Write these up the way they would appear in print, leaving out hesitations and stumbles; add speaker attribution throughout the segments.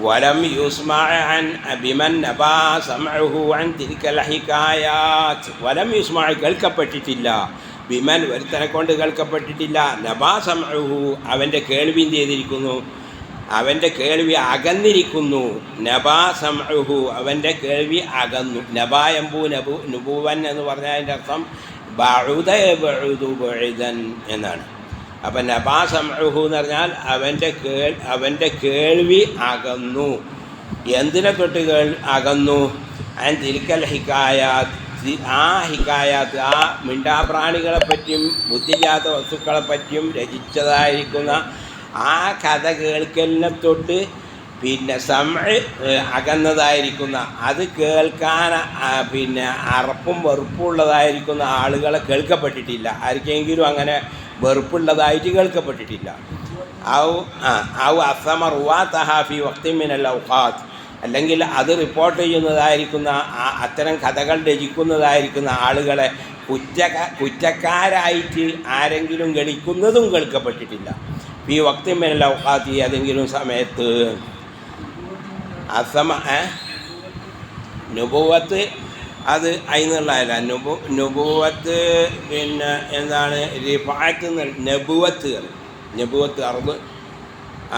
Speaker 1: വലം യുസ്മഅ അൻ ബിമൻ നബാ സമഉഹു അൻ തിൽകൽ ഹികായാത്ത്. വലം യുസ്മഅ കേൾക്കപ്പെട്ടിട്ടില്ല, ബിമൻ ഒരുത്തനെ കൊണ്ട് കേൾക്കപ്പെട്ടിട്ടില്ല, നബാ സമഉഹു അവൻ്റെ കേൾവി എന്ത് ചെയ്തിരിക്കുന്നു, അവൻ്റെ കേൾവി അകന്നിരിക്കുന്നു. നബാ സമഉഹു അവൻ്റെ കേൾവി അകന്നു. നബാ യംബു നുബുവൻ എന്ന് പറഞ്ഞാൽ അതിൻ്റെ അർത്ഥം ബഅുദ യബഉദു ബഅദൻ എന്നാണ്. അപ്പം നബാ സമഉഹു എന്ന് പറഞ്ഞാൽ അവൻ്റെ കേൾവി അകന്നു. എന്തിനെ തൊട്ട് അകന്നു? അൻ തിൽകൽ ഹികായാത്ത്, ആ ഹിക്കായാത്ത് ആ മിണ്ടാപ്രാണികളെ പറ്റിയും ബുദ്ധിജാത വസ്തുക്കളെ പറ്റിയും രചിച്ചതായിരിക്കുന്ന ആ കഥ കേൾക്കലിനെ തൊട്ട് പിന്നെ അകന്നതായിരിക്കുന്ന, അത് കേൾക്കാൻ പിന്നെ അറപ്പും വെറുപ്പുള്ളതായിരിക്കുന്ന ആളുകളെ കേൾക്കപ്പെട്ടിട്ടില്ല. ആർക്കെങ്കിലും അങ്ങനെ വെറുപ്പുള്ളതായിട്ട് കേൾക്കപ്പെട്ടിട്ടില്ല. ഔ അസമ റുവാതഹ ഫി വഖ്തിൻ മിനൽ ഔഖാത്ത്, അല്ലെങ്കിൽ അത് റിപ്പോർട്ട് ചെയ്യുന്നതായിരിക്കുന്ന അത്തരം കഥകൾ രചിക്കുന്നതായിരിക്കുന്ന ആളുകളെ കുറ്റക്കാരായിട്ട് ആരെങ്കിലും ഗണിക്കുന്നതും കേൾക്കപ്പെട്ടിട്ടില്ല. ഈ വക്തി മിനൽ ഔഖാത്തി ഏതെങ്കിലും സമയത്ത്. അസമ നുബുവത്ത് അത് അതിനുള്ളതല്ല. നുബുവത്ത് പിന്നെ എന്താണ് റിഫഅത്ത്, നബുവത്ത്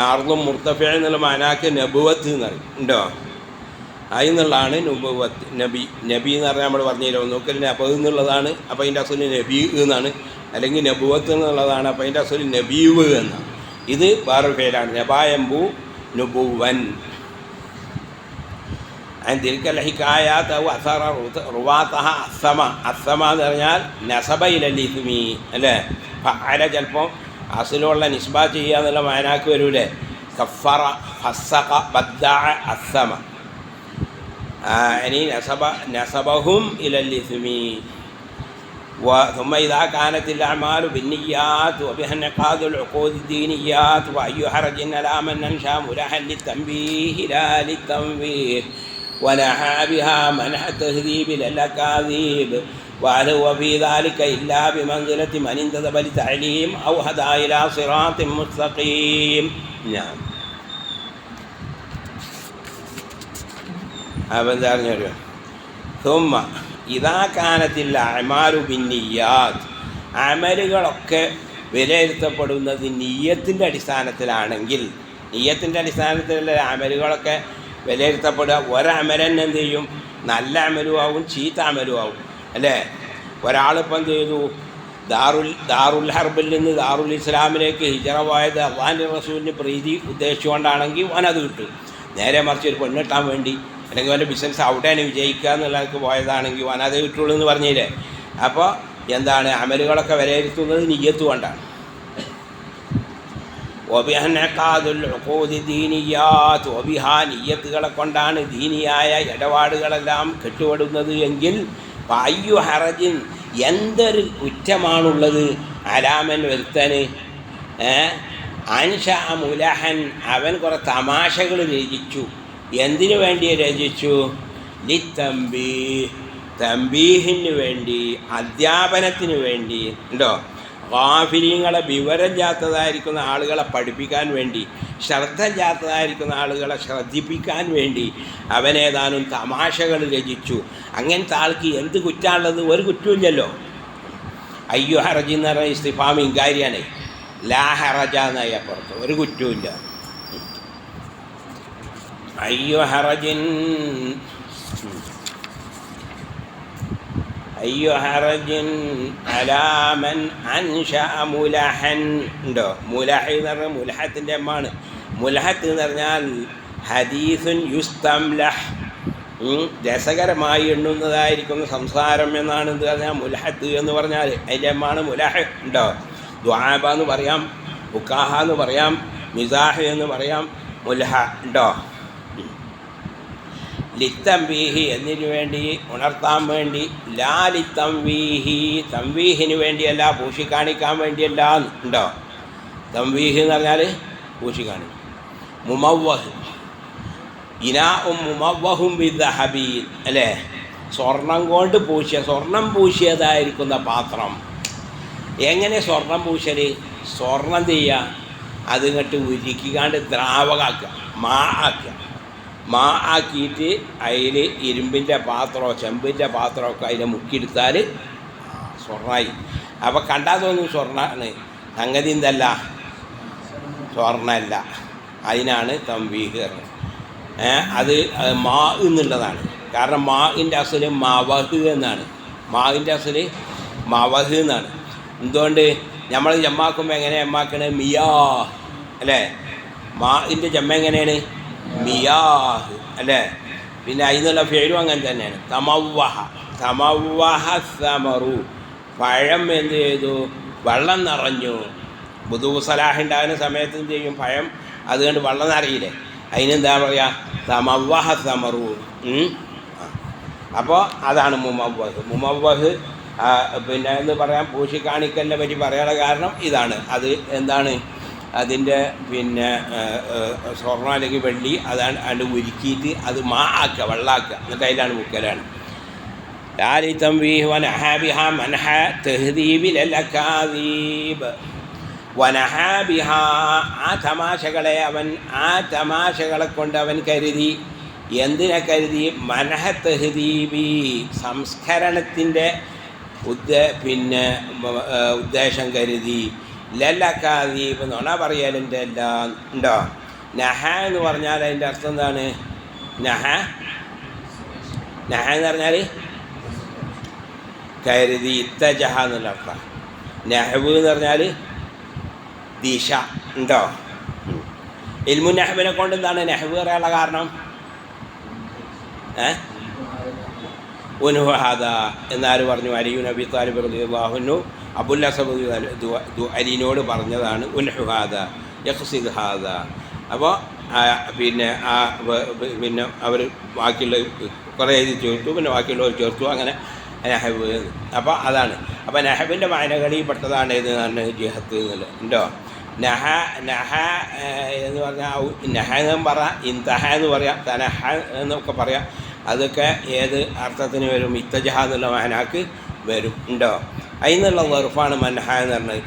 Speaker 1: അർദും മുർത്തഫിഅ എന്നുള്ള മാനാക്ക് നബുവത്ത് എന്ന് പറയും ഉണ്ടോ, അതിന്നുള്ളതാണ് നുബുവത്ത്. നബി എന്ന് പറഞ്ഞാൽ നമ്മൾ പറഞ്ഞില്ലോ, നോക്കൽ നബ് എന്നുള്ളതാണ്, അപ്പോൾ അതിൻ്റെ അസുല് നബി എന്നാണ്. അല്ലെങ്കിൽ നബുവത്ത് എന്നുള്ളതാണ്, അപ്പോൾ അതിൻ്റെ അസുല് നബീവ് എന്നാണ്. ഇത് വേറൊരു പേരാണ്, നബായംബു നുബുവൻ. തിൽക്കൽ ഹികായാത്ത് ഔ അസറ റുവാതഹ അസ്സമ. അസ്സമ എന്ന് പറഞ്ഞാൽ നസബ ഇലൽ ഇസ്മി അല്ലേ. ഫഅല ചിലപ്പോൾ അസിലുള്ള നിസ്ബ ചെയ്യുക എന്നുള്ള മാനാക്ക് വരൂലേ. കഫറ ഫസ്സഖ ബദ്ദഅ അസ്സമ. ഇനി നസബഹും ഇലൽ ഇസ്മി. ثم إذا كانت الأعمال بالنيات وبها انعقاد العقود الدينيات وأي حرج على من أنشأ ملحا للتنبيه لا للتنبيه ونحى بها منح التهذيب للأكاذيب وهل هو في ذلك إلا بمنزلة من انتدب لتعليم أو هدى إلى صراط مستقيم. نعم. أبدا. ثم ഇതാ കാനത്തിൽ അഅ്മാലു ബിന്നിയ്യാത്ത്, അമലുകളൊക്കെ വിലയിരുത്തപ്പെടുന്നത് നിയ്യത്തിൻ്റെ അടിസ്ഥാനത്തിലാണെങ്കിൽ, നിയ്യത്തിൻ്റെ അടിസ്ഥാനത്തിലുള്ള അമലുകളൊക്കെ വിലയിരുത്തപ്പെടുക. ഒരമലൻ എന്ത് ചെയ്യും, നല്ല അമലും ആവും ചീത്ത അമലും ആവും അല്ലേ. ഒരാളിപ്പം എന്ത് ചെയ്തു, ദാറുൽ ഹർബിൽ നിന്ന് ദാറുൽ ഇസ്ലാമിലേക്ക് ഹിജറ പോയത് അള്ളാഹിൻ്റെ റസൂലിന് പ്രീതി ഉദ്ദേശിച്ചുകൊണ്ടാണെങ്കിൽ ഓനത് കിട്ടും. നേരെ മറിച്ച് ഒരു പെണ്ണിട്ടാൻ വേണ്ടി അല്ലെങ്കിൽ വല്ല ബിസിനസ് അവിടെയാണ് വിജയിക്കുക എന്നുള്ളതൊക്കെ പോയതാണെങ്കിൽ വനത് കിട്ടുള്ളൂ എന്ന് പറഞ്ഞില്ലേ. അപ്പോൾ എന്താണ്, അമലുകളൊക്കെ വിലയിരുത്തുന്നത് നിയ്യത്ത് കൊണ്ടാണ്. നിയ്യത്തുകളെ കൊണ്ടാണ് ദീനിയായ ഇടപാടുകളെല്ലാം കെട്ടുപെടുന്നത് എങ്കിൽ അയ്യു ഹറജിൻ എന്തൊരു കുറ്റമാണുള്ളത് അലാമൻ വരുത്തന്. അൻഷ മുലഹൻ അവൻ കുറേ തമാശകൾ രചിച്ചു. എന്തിനു വേണ്ടി രചിച്ചു? തംബീഹിന് വേണ്ടി, അധ്യാപനത്തിന് വേണ്ടി ഉണ്ടോ. ഗാഫിലീങ്ങളെ വിവരമില്ലാത്തതായിരിക്കുന്ന ആളുകളെ പഠിപ്പിക്കാൻ വേണ്ടി, ശ്രദ്ധയില്ലാത്തതായിരിക്കുന്ന ആളുകളെ ശ്രദ്ധിപ്പിക്കാൻ വേണ്ടി അവനേതാനും തമാശകൾ രചിച്ചു. അങ്ങനത്തെ ആൾക്ക് എന്ത് കുറ്റമുള്ളത്? ഒരു കുറ്റമില്ലല്ലോ. അയ്യോ ഹറജി എന്ന് പറഞ്ഞ ഇസ്തിഫാം ഇങ്കാരിയാണ്. ലാ ഹറജ എന്നായി അപ്പുറത്ത്, ഒരു കുറ്റമില്ല. അയ്യോ ഹറജിൻ അലാമൻ അൻഷഅ മുലഹൻ ഉണ്ടോ. മുലഹ് എന്ന് പറഞ്ഞാൽ മുലഹത്തിൻ്റെ അമ്മാണ്. മുലഹത്ത് എന്ന് പറഞ്ഞാൽ ഹദീസുൻ യുസ്തംലഹ്, രസകരമായി എണ്ണുന്നതായിരിക്കുന്ന സംസാരം എന്നാണ് എന്ത് പറഞ്ഞാൽ മുലഹത്ത് എന്ന് പറഞ്ഞാൽ. അതിൻ്റെ അമ്മാണ് മുലഹ് ഉണ്ടോ. ദുആബ എന്ന് പറയാം, ഉക്കാഹ എന്ന് പറയാം, മിസാഹ് എന്ന് പറയാം, മുലഹ ഉണ്ടോ. ലിത്തംബീഹി എന്നതിനു വേണ്ടി, ഉണർത്താൻ വേണ്ടി. ലാ ലിത്തംവീഹി തംവീഹിന് വേണ്ടിയല്ല, പൂശിക്കാണിക്കാൻ വേണ്ടിയല്ല ഉണ്ടോ. തംവീഹ് എന്ന് പറഞ്ഞാൽ പൂശിക്കാണിക്കും. മുമവ്വഹ് ഇനാഉം മുമവ്വഹും ബിദ്ദഹബി അല്ലേ. സ്വർണം കൊണ്ട് പൂശിയ, സ്വർണം പൂശിയതായിരിക്കുന്ന പാത്രം. എങ്ങനെ സ്വർണം പൂശൽ? സ്വർണം ചെയ്യുക, അതിങ്ങോട്ട് ഉരുക്കിക്കാണ്ട് ദ്രാവകാക്കുക, മാ ആക്കുക. മാ ആക്കിയിട്ട് അതിൽ ഇരുമ്പിൻ്റെ പാത്രമോ ചെമ്പിൻ്റെ പാത്രമൊക്കെ അതിനെ മുക്കിയെടുത്താൽ സ്വർണ്ണമായി. അപ്പോൾ കണ്ടാൽ തോന്നും സ്വർണ്ണമാണ്, സംഗതി എന്തല്ല, സ്വർണ്ണമല്ല. അതിനാണ് തംബീഹ്. അത് മാ എന്നുള്ളതാണ്. കാരണം മാഇൻ്റെ അസല് മവഹ് എന്നാണ്. മാഇൻ്റെ അസല് മവഹ് എന്നാണ്. എന്തുകൊണ്ട് നമ്മൾ ജമ്മാക്കുമ്പോൾ എങ്ങനെ ജമ്മാക്കണേ? മിയാ അല്ലേ? മാഇൻ്റെ ജമ്മ എങ്ങനെയാണ്? മിയാഹ് അല്ലേ? പിന്നെ അതിനുള്ള പേരും അങ്ങനെ തന്നെയാണ്. തമവഹ, തമവഹ സമറു, പഴം എന്ത് ചെയ്തു? വെള്ളം നിറഞ്ഞു. ബുദൂ സലാഹ് ഉണ്ടാകുന്ന സമയത്ത് എന്ത് ചെയ്യും? പഴം അതുകൊണ്ട് വെള്ളം നിറയില്ലേ? അതിനെന്താ പറയുക? തമവഹ സമറു. അപ്പോൾ അതാണ് മുമവ്വഹ്. മുമവ്വഹ് പിന്നെ എന്ന് പറയാൻ പൂശിക്കാണിക്കലിനെ പറ്റി പറയാനുള്ള കാരണം ഇതാണ്. അത് എന്താണ്? അതിൻ്റെ പിന്നെ സ്വർണ്ണം അല്ലെങ്കിൽ വെള്ളി അതാണ് അത് ഉരുക്കിയിട്ട് അത് മാ ആക്കുക, വെള്ളമാക്കുക, എന്നിട്ട് അതിലാണ് മുക്കലാണ്. ആ തമാശകളെ അവൻ, ആ തമാശകളെ കൊണ്ട് അവൻ കരുതി. എന്തിനെ കരുതി? മനഹ തെഹദീബി, സംസ്കരണത്തിൻ്റെ പിന്നെ ഉദ്ദേശം കരുതി. ലല്ലക്കാദീബ്, നുണ പറയലിൻ്റെ എല്ലാം ഉണ്ടോ? നഹ എന്ന് പറഞ്ഞാൽ അതിൻ്റെ അർത്ഥം എന്താണ്? നഹ, നഹ എന്ന് പറഞ്ഞാൽ കരുതി. ഇത്തജഹ എന്നുള്ള അർത്ഥം. നെഹബ് എന്ന് പറഞ്ഞാൽ ദിശ ഉണ്ടോ? ഇൽമു നെഹബിനെ കൊണ്ട് എന്താണ് നെഹബ് പറയാനുള്ള കാരണം? ഉൻഹുഹാദ എന്നാര് പറഞ്ഞു? അലിയു നബി താലിബ് റളിയല്ലാഹു അൻഹു അബുൽ അസബ് അലിനോട് പറഞ്ഞതാണ് ഉൻഹുഹാദ യഖ്സിദ് ഹാദ. അപ്പോൾ പിന്നെ പിന്നെ അവർ ബാക്കിയുള്ള കുറേ എഴുതി ചേർത്തു, പിന്നെ ബാക്കിയുള്ളവർ ചേർത്തു, അങ്ങനെ നെഹബ്. അപ്പോൾ അതാണ്. അപ്പോൾ നെഹബിൻ്റെ വായനകളിൽ പെട്ടതാണ് ഏതെന്നാണ് ജിഹത്ത് എന്നുള്ളത് ഉണ്ടോ? നഹ, നഹ എന്ന് പറഞ്ഞാൽ നഹ എന്നും പറയാം, ഇന്തഹ എന്ന് പറയാം, തനഹ എന്നൊക്കെ പറയാം. അതൊക്കെ ഏത് അർത്ഥത്തിന് വരും? ഇത്തജഹ എന്നുള്ള വായനാക്ക് വരും ഉണ്ടോ? അതിനുള്ള വെറുപ്പാണ് മൻഹ എന്ന് പറഞ്ഞത്.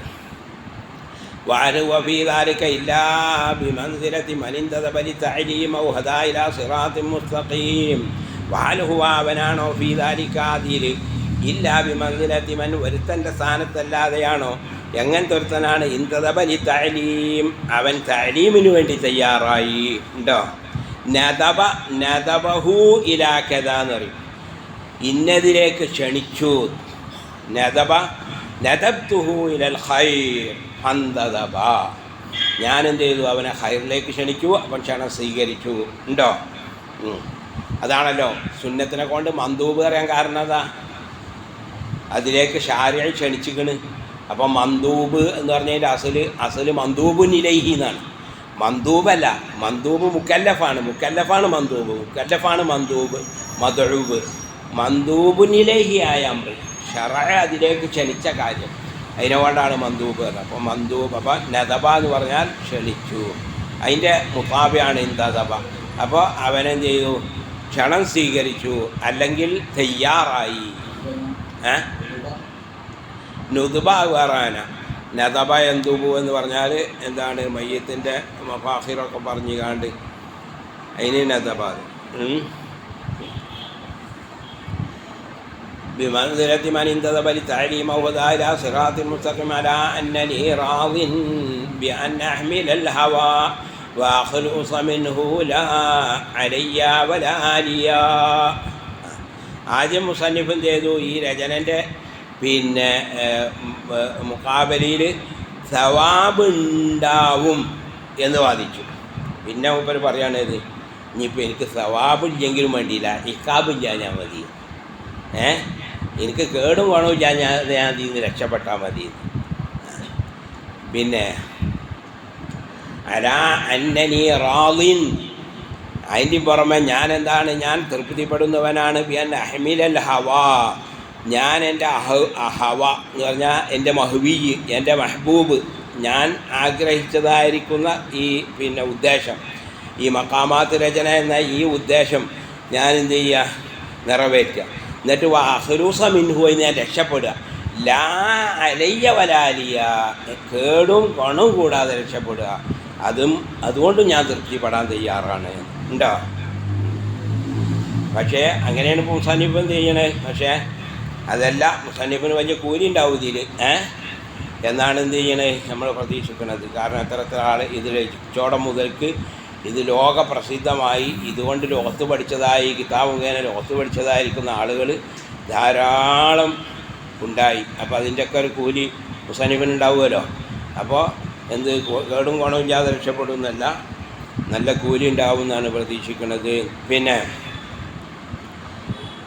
Speaker 1: وعلو في ذلك إلا بمنزلة من انتدب للتعليم أو هدى إلى صراط مستقيم. وعلو അവനാണോ في ذلك അതിൽ ഇല്ലാ ബിമൻസിലത്തി മൻ, ഒരുത്തൻ്റെ സ്ഥാനത്തല്ലാതെയാണോ? എങ്ങനത്തെ ഒരുത്തനാണ്? ഇൻതദബ ലിത്തഅലീം, അവൻ തഅലീമിന് വേണ്ടി തയ്യാറായി ഉണ്ടോ? നദബ, നദബഹു ഇലാ കദാ എന്ന് പറയും, ഇന്നതിലേക്ക് ക്ഷണിച്ചു. നദബ, നദബ്തുഹു ഇലൽ ഖൈർ ഫന്തദബ, ഞാൻ എന്ത് ചെയ്തു? അവനെ ഖൈറിലേക്ക് ക്ഷണിച്ചു, അവൻ ക്ഷണം സ്വീകരിച്ചു ഉണ്ടോ? അതാണല്ലോ സുന്നത്തിനെ കൊണ്ട് മന്ദൂബ് പറയാൻ കാരണം അതാ, അതിലേക്ക് ഷാരിഅ ക്ഷണിച്ചിക്കണ്. അപ്പം മന്ദൂബ് എന്ന് പറഞ്ഞതിൻ്റെ അസല് മന്ദൂബുൻ ഇലൈഹി എന്നാണ്. മന്ദൂബല്ല, മന്ദൂബ് മുക്കല്ലഫാണ്, മുക്കല്ലഫാണ് മന്ദൂബ്, മുക്കല്ലഫാണ് മന്ദൂബ്, മദ്ഊബ്. മന്ദൂബുൻ ഇലൈഹി ആയ അംറ്, ശറഅ അതിലേക്ക് ക്ഷണിച്ച കാര്യം, അതിനെക്കൊണ്ടാണ് മന്ദൂബ് പറഞ്ഞത്. അപ്പോൾ മന്ദൂബ്, അപ്പം നദബ എന്ന് പറഞ്ഞാൽ ക്ഷണിച്ചു, അതിൻ്റെ മുതാബിയാണ് ഇന്തദബ. അപ്പോൾ അവനെന്ത് ചെയ്തു? ക്ഷണം സ്വീകരിച്ചു, അല്ലെങ്കിൽ തയ്യാറായി. നുദുബ വേറാന, നദബ എന്തുബു എന്ന് പറഞ്ഞാൽ എന്താണ്? മയ്യത്തിൻ്റെ മഫാഖിറൊക്കെ പറഞ്ഞു കാണ്ട് അതിന് നദബ. بمنزلة من انتدب للتعليم وهدى إلى صراط مستقيم على أنني راض بأن أحمل الهوى وأخلص منه لا علي ولا ليا. ആദ്യം മുസന്നിഫ് എന്ത് ചെയ്തു? ഈ രചനൻ്റെ പിന്നെ മുഖാബലിയിൽ സവാബ് ഉണ്ടാവും എന്ന് വാദിച്ചു. പിന്നെ മൂപ്പർ പറയുകയാണത്, ഇനിയിപ്പോൾ എനിക്ക് സവാബില്ലെങ്കിലും വേണ്ടിയില്ല, ഇക്കാബില്ല ഞാൻ മതി, എനിക്ക് കേടും ഗുണമില്ല, ഞാൻ അതിൽ നിന്ന് രക്ഷപ്പെട്ടാൽ മതി. പിന്നെ അലാ അന്നനി റാളിൻ, അതിൻ്റെ പുറമെ ഞാൻ എന്താണ്? ഞാൻ തൃപ്തിപ്പെടുന്നവനാണ്. ബിഅൻ അഹ്മിലൽ ഹവാ, ഞാൻ എൻ്റെ ഹവ എന്ന് പറഞ്ഞാൽ എൻ്റെ മഹ്വി, എൻ്റെ മെഹബൂബ്, ഞാൻ ആഗ്രഹിച്ചതായിരിക്കുന്ന ഈ പിന്നെ ഉദ്ദേശം, ഈ മഖാമാത്ത് രചന എന്ന ഈ ഉദ്ദേശം ഞാൻ എന്ത് ചെയ്യുക? നിറവേറ്റുക. എന്നിട്ട് വഖലൂസ മിൻഹു, ഞാൻ രക്ഷപ്പെടുക. ലാ അലയ്യ വലാലിയ, കേടും ഗുണവും കൂടാതെ രക്ഷപ്പെടുക. അതുകൊണ്ടും ഞാൻ തൃപ്തിപ്പെടാൻ തയ്യാറാണ് ഉണ്ടോ? പക്ഷേ അങ്ങനെയാണ് ഇപ്പോൾ മുസന്നിഫ് എന്ത് ചെയ്യണേ. പക്ഷേ അതല്ല, മുസന്നിഫിന് വലിയ കൂലി ഉണ്ടാവും ഇതിൽ എന്നാണ് എന്ത് ചെയ്യണേ നമ്മൾ പ്രതീക്ഷിക്കുന്നത്. കാരണം എത്ര ആൾ ഇതിൽ ചോടം മുതൽക്ക് ഇത് ലോക പ്രസിദ്ധമായി, ഇതുകൊണ്ട് ലോകത്ത് പഠിച്ചതായി, കിതാബ് മുഖേന ലോകത്ത് പഠിച്ചതായിരിക്കുന്ന ആളുകൾ ധാരാളം ഉണ്ടായി. അപ്പോൾ അതിൻ്റെയൊക്കെ ഒരു കൂലി മുസന്നിഫിനുണ്ടാവുമല്ലോ. അപ്പോൾ എന്ത് കേടും ഗുണവും ഇല്ലാതെ രക്ഷപ്പെടുന്നല്ല, നല്ല കൂലി ഉണ്ടാവും എന്നാണ് പ്രതീക്ഷിക്കുന്നത്. പിന്നെ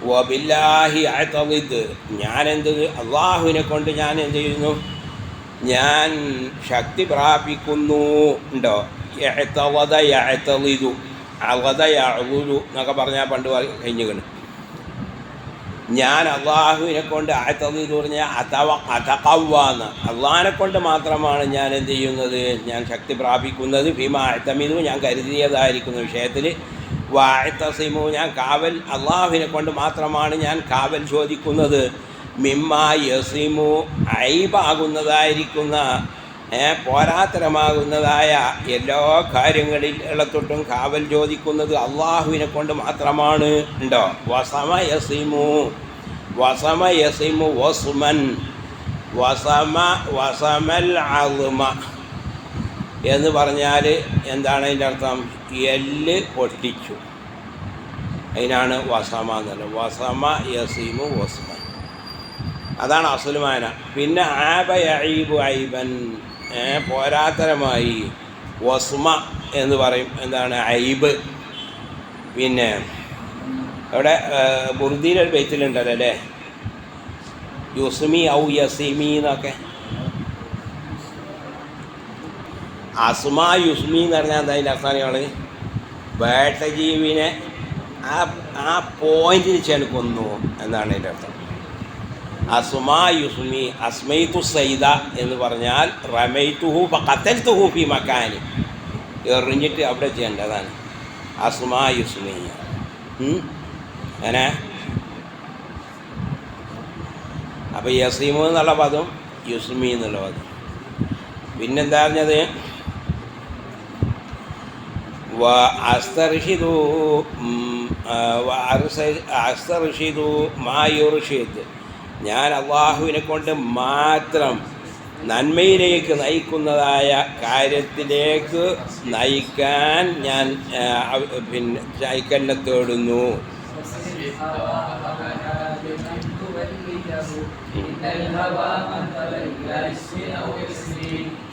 Speaker 1: വബില്ലാഹി അഅ്തദിദ്, ഞാനെന്ത് അള്ളാഹുവിനെ കൊണ്ട് ഞാൻ എന്ത് ചെയ്യുന്നു, ഞാൻ ശക്തി പ്രാപിക്കുന്നു. ഉണ്ടോ? യഅ്തവദ യഅ്തദിദു, അളദ യഅ്ളുദു എന്നൊക്കെ പറഞ്ഞാൽ പണ്ട് കഴിഞ്ഞുകണ്. ഞാൻ അള്ളാഹുവിനെ കൊണ്ട് അഅ്തദിദു പറഞ്ഞാൽ അതഖവ്വാന്ന്, അള്ളാഹിനെ കൊണ്ട് മാത്രമാണ് ഞാൻ എന്ത് ചെയ്യുന്നത്, ഞാൻ ശക്തി പ്രാപിക്കുന്നത്. ഫീമാ അഅ്തമിദു, ഞാൻ കരുതിയതായിരിക്കുന്ന വിഷയത്തിൽ. വഅഅ്തസിമു, ഞാൻ കാവൽ അള്ളാഹുവിനെ കൊണ്ട് മാത്രമാണ് ഞാൻ കാവൽ ചോദിക്കുന്നത്. മിമ്മാ യസിമു, ഐബാകുന്നതായിരിക്കുന്ന പോരാത്തരമാകുന്നതായ എല്ലാ കാര്യങ്ങളിലൊട്ടും കാവൽ ചോദിക്കുന്നത് അള്ളാഹുവിനെ കൊണ്ട് മാത്രമാണ്. ഉണ്ടോ? വസമ യസിമു വസ്മൻ വസമൽ അളുമ എന്ന് പറഞ്ഞാൽ എന്താണ് അതിൻ്റെ അർത്ഥം? എല്ല് പൊട്ടിച്ചു, അതിനാണ് വസമ എന്നുള്ളത്. വസമ യസീമു വസ്മൻ, അതാണ് അസുലുമാന. പിന്നെ ആബ യഈബു ഐബൻ, പോരാത്തരമായി. വസ്മ എന്ന് പറയും, എന്താണ്? ഐബ്. പിന്നെ അവിടെ ബുർദിയിലൊരു ബൈത്തിലുണ്ടല്ലോ അല്ലേ, യുസ്മി ഔ യസീമി എന്നൊക്കെ. അസ്മാ യുസ്മി എന്ന് പറഞ്ഞാൽ എന്താ അതിൻ്റെ അർത്ഥമാണ്? വേട്ടജീവിനെ ആ പോയിന്റിൽ ചെലുക്കുന്നു എന്നാണ് അതിൻ്റെ അർത്ഥം. അസ്മാ യുസ്മി, അസ്മൈതു സൈദ എന്ന് പറഞ്ഞാൽ റമൈതുഹു ഫഖതൽതുഹു ഫി മക്കാനി, എറിഞ്ഞിട്ട് അവിടെ ചെയ്യേണ്ടതാണ് അസ്മാ യുസ്മി. അങ്ങനെ അപ്പോൾ യസീമു എന്നുള്ള പദം, യുസ്മി എന്നുള്ള പദം. പിന്നെന്താ പറഞ്ഞത്? അസ്തർഷിദു മാ യുർഷിദ്, ഞാൻ അള്ളാഹുവിനെ കൊണ്ട് മാത്രം നന്മയിലേക്ക് നയിക്കുന്നതായ കാര്യത്തിലേക്ക് നയിക്കാൻ ഞാൻ പിന്നെ ചൈക്കന്നെ തേടുന്നു.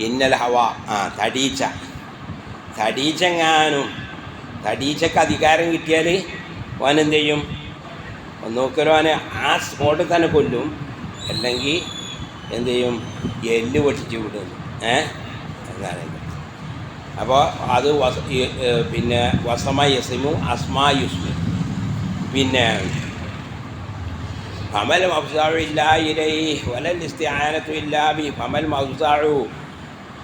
Speaker 1: ഇന്നൽ ഹവ, തടീച്ചെങ്ങാനും തടീച്ചക്ക് അധികാരം കിട്ടിയാൽ ഓൻ എന്ത് ചെയ്യും? നോക്കലോ, ഓനെ ആ സ്പോട്ടിൽ തന്നെ കൊല്ലും, അല്ലെങ്കിൽ എന്ത് ചെയ്യും? എല്ല് പൊട്ടിച്ച് വിടുന്നു. അതാണ്. അപ്പോൾ അത് പിന്നെ വസമ യസിമു അസ്മാ യുസ്മി. പിന്നെ ഫമൽ മഫ്സാഉ ഇല്ലാ ഇലൈഹി വലൽ ഇസ്തിആനതു ഇല്ലാ ബി. ഫമൽ മഫ്സാഉ,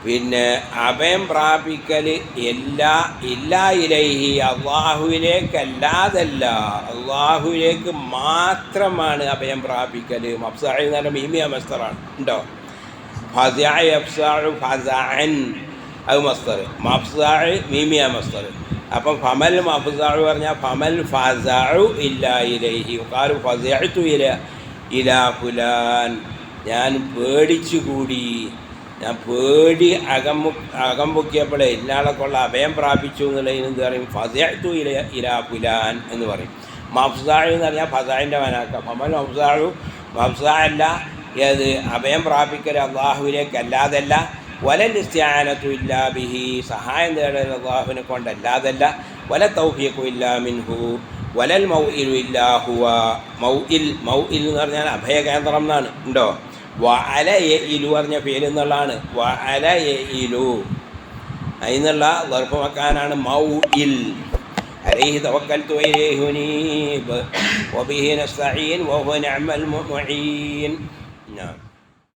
Speaker 1: പിന്നെ അഭയം പ്രാപിക്കൽ ഇല്ലാ ഇലൈഹി, അള്ളാഹുവിലേക്കല്ലാതല്ല, അള്ളാഹുവിലേക്ക് മാത്രമാണ് അഭയം പ്രാപിക്കൽ. മഫ്സാഉ എന്ന് പറഞ്ഞാൽ മീമിയ മസ്തറാണ്. ഉണ്ടോ? ഫസഅ യഫ്സഉ ഫസഅൻ, അത് മസ്തർ. മഫ്സാഉ മീമിയ മസ്തർ. അപ്പം ഫമൽ മഫ്സാഉ പറഞ്ഞാൽ ഫമൽ ഫസഉ ഇല്ലാ ഇലൈഹി. ഖാലു ഫസഅതു ഇലാ ഫുലാൻ, ഞാൻ പേടിച്ചുകൂടി, ഞാൻ പേടി അകമ്പൊക്കിയപ്പോഴേ ഇന്നാളെ കൊള്ള അഭയം പ്രാപിച്ചു എന്നുള്ളതിന് എന്ത് പറയും? ഫസഅതു ഇലാ ഫുലാൻ എന്ന് പറയും. മഫ്സാഉ എന്ന് പറഞ്ഞാൽ ഫസാഇൻ്റെ മനാക്ക. ഫമൽ മഫ്സാഉ, മഫ്സാ അല്ല, ഏത് അഭയം പ്രാപിക്കൽ അള്ളാഹുവിലേക്ക് അല്ലാതല്ല. വലൽ ഇസ്തിആനതു ഇല്ലാ ബിഹി, സഹായം തേടൽ അള്ളാഹുവിനെ കൊണ്ടല്ലാതല്ല. വല തൗഫീഖു ഇല്ലാ മിൻഹു വലൽ മൗഇലു ഇല്ലാ ഹുവ. മൗഇൽ എന്ന് പറഞ്ഞാൽ അഭയകേന്ദ്രം എന്നാണ്. ഉണ്ടോ? വഅല യഇലു പറഞ്ഞ പേര് എന്നുള്ളതാണ്. വഅല യഇലു അതിനുള്ള ളർഫ് മക്കാനാണ് മൗഇൽ. അലൈഹി തവക്കൽതു വഇലൈഹി ഉനീബ് വബിഹി നസ്തഈൻ വഹുവ നിഅമൽ മുഈൻ.